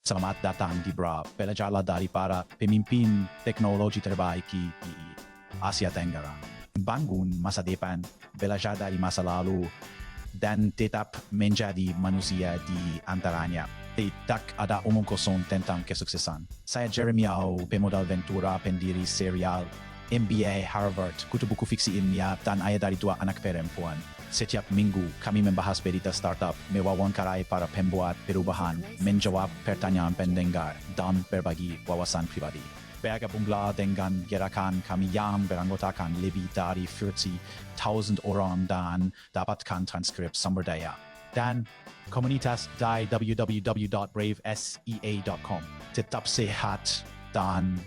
Selamat datang di Bra, belajarlah dari para pemimpin teknologi terbaik di Asia Tenggara. Bangun masa depan, belajar dari masa lalu, dan tetap menjadi manusia di antaranya. Tidak ada omong kosong tentang kesuksesan. Saya Jeremy Au, pemodal Ventura, pendiri serial MBA Harvard, kutu buku fiksi ilmiah, dan ayah dari 2 anak perempuan. Setiap minggu, kami membahas berita startup, mewawancarai para pembuat perubahan, menjawab pertanyaan pendengar, dan berbagi wawasan pribadi. Bergabunglah dengan gerakan kami yang beranggotakan lebih dari 40,000 orang dan dapatkan transkrip sumber daya. Dan komunitas di www.bravesea.com. Tetap sehat dan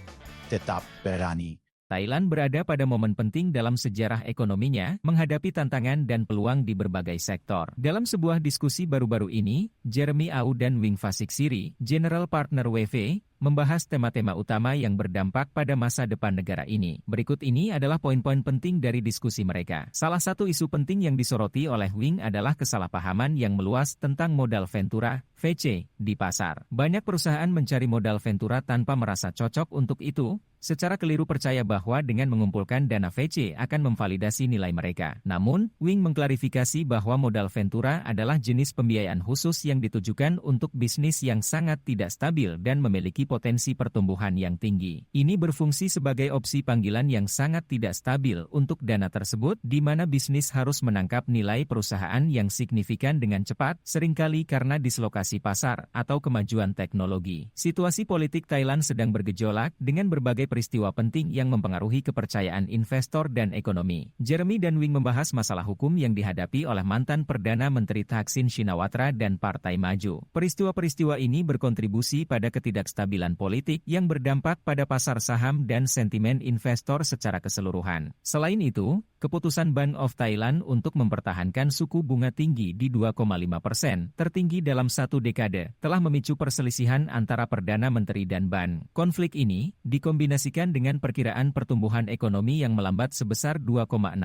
tetap berani. Thailand berada pada momen penting dalam sejarah ekonominya, menghadapi tantangan dan peluang di berbagai sektor. Dalam sebuah diskusi baru-baru ini, Jeremy Au dan Wing Fasiksiri, General Partner WV, membahas tema-tema utama yang berdampak pada masa depan negara ini. Berikut ini adalah poin-poin penting dari diskusi mereka. Salah satu isu penting yang disoroti oleh Wing adalah kesalahpahaman yang meluas tentang modal Ventura, VC, di pasar. Banyak perusahaan mencari modal Ventura tanpa merasa cocok untuk itu, secara keliru percaya bahwa dengan mengumpulkan dana VC akan memvalidasi nilai mereka. Namun, Wing mengklarifikasi bahwa modal Ventura adalah jenis pembiayaan khusus yang ditujukan untuk bisnis yang sangat tidak stabil dan memiliki potensi pertumbuhan yang tinggi. Ini berfungsi sebagai opsi panggilan yang sangat tidak stabil untuk dana tersebut, di mana bisnis harus menangkap nilai perusahaan yang signifikan dengan cepat, seringkali karena dislokasi pasar atau kemajuan teknologi. Situasi politik Thailand sedang bergejolak dengan berbagai peristiwa penting yang mempengaruhi kepercayaan investor dan ekonomi. Jeremy dan Wing membahas masalah hukum yang dihadapi oleh mantan Perdana Menteri Thaksin Shinawatra dan Partai Maju. Peristiwa-peristiwa ini berkontribusi pada ketidakstabilan politik yang berdampak pada pasar saham dan sentimen investor secara keseluruhan. Selain itu, keputusan Bank of Thailand untuk mempertahankan suku bunga tinggi di 2,5%, tertinggi dalam 1 dekade, telah memicu perselisihan antara Perdana Menteri dan Ban. Konflik ini dikombinasikan dengan perkiraan pertumbuhan ekonomi yang melambat sebesar 2,6%,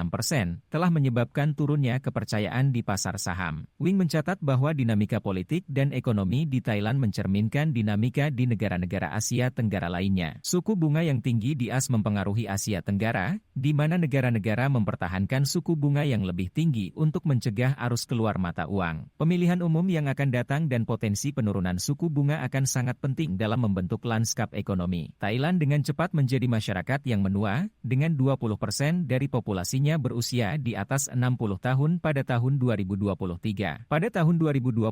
telah menyebabkan turunnya kepercayaan di pasar saham. Wing mencatat bahwa dinamika politik dan ekonomi di Thailand mencerminkan dinamika di negara-negara Asia Tenggara lainnya. Suku bunga yang tinggi di AS mempengaruhi Asia Tenggara, di mana negara-negara mempertahankan suku bunga yang lebih tinggi untuk mencegah arus keluar mata uang. Pemilihan umum yang akan datang dan potensi penurunan suku bunga akan sangat penting dalam membentuk lanskap ekonomi. Thailand dengan cepat menjadi masyarakat yang menua, dengan 20% dari populasinya berusia di atas 60 tahun pada tahun 2023. Pada tahun 2029,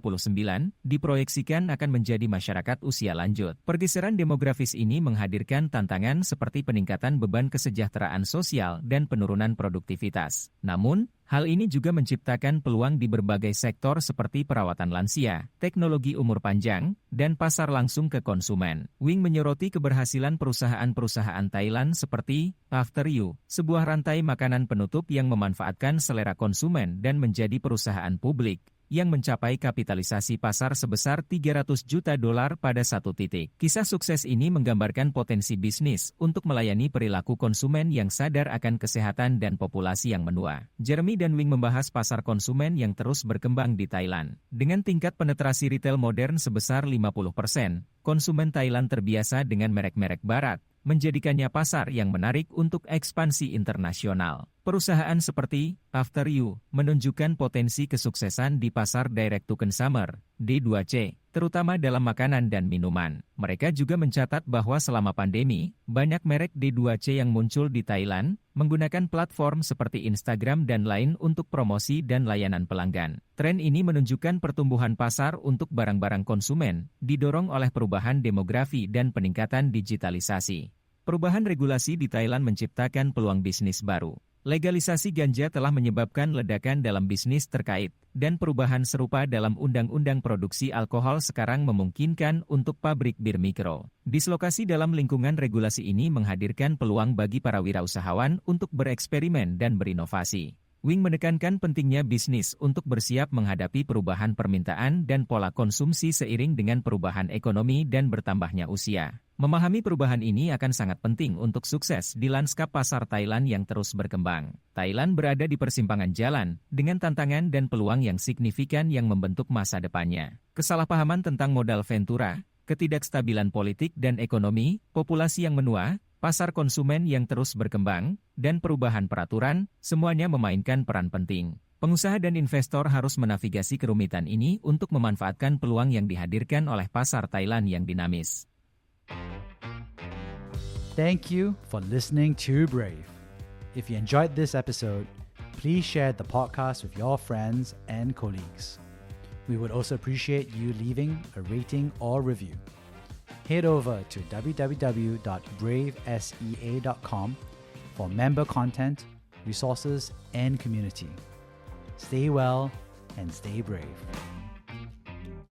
diproyeksikan akan menjadi masyarakat usia lanjut. Pergeseran demografis ini menghadirkan tantangan seperti peningkatan beban kesejahteraan sosial dan penurunan produktivitas. Namun, hal ini juga menciptakan peluang di berbagai sektor seperti perawatan lansia, teknologi umur panjang, dan pasar langsung ke konsumen. Wing menyoroti keberhasilan perusahaan-perusahaan Thailand seperti After You, sebuah rantai makanan penutup yang memanfaatkan selera konsumen dan menjadi perusahaan publik yang mencapai kapitalisasi pasar sebesar $300 juta pada satu titik. Kisah sukses ini menggambarkan potensi bisnis untuk melayani perilaku konsumen yang sadar akan kesehatan dan populasi yang menua. Jeremy dan Wing membahas pasar konsumen yang terus berkembang di Thailand. Dengan tingkat penetrasi retail modern sebesar 50%, konsumen Thailand terbiasa dengan merek-merek barat, menjadikannya pasar yang menarik untuk ekspansi internasional. Perusahaan seperti After You menunjukkan potensi kesuksesan di pasar direct to consumer, D2C, terutama dalam makanan dan minuman. Mereka juga mencatat bahwa selama pandemi, banyak merek D2C yang muncul di Thailand, menggunakan platform seperti Instagram dan lain untuk promosi dan layanan pelanggan. Tren ini menunjukkan pertumbuhan pasar untuk barang-barang konsumen, didorong oleh perubahan demografi dan peningkatan digitalisasi. Perubahan regulasi di Thailand menciptakan peluang bisnis baru. Legalisasi ganja telah menyebabkan ledakan dalam bisnis terkait, dan perubahan serupa dalam undang-undang produksi alkohol sekarang memungkinkan untuk pabrik bir mikro. Dislokasi dalam lingkungan regulasi ini menghadirkan peluang bagi para wirausahawan untuk bereksperimen dan berinovasi. Wing menekankan pentingnya bisnis untuk bersiap menghadapi perubahan permintaan dan pola konsumsi seiring dengan perubahan ekonomi dan bertambahnya usia. Memahami perubahan ini akan sangat penting untuk sukses di lanskap pasar Thailand yang terus berkembang. Thailand berada di persimpangan jalan, dengan tantangan dan peluang yang signifikan yang membentuk masa depannya. Kesalahpahaman tentang modal Ventura, ketidakstabilan politik dan ekonomi, populasi yang menua, pasar konsumen yang terus berkembang, dan perubahan peraturan, semuanya memainkan peran penting. Pengusaha dan investor harus menavigasi kerumitan ini untuk memanfaatkan peluang yang dihadirkan oleh pasar Thailand yang dinamis. Thank you for listening to Brave. If you enjoyed this episode, please share the podcast with your friends and colleagues. We would also appreciate you leaving a rating or review. Head over to www.bravesea.com for member content, resources, and community. Stay well and stay brave.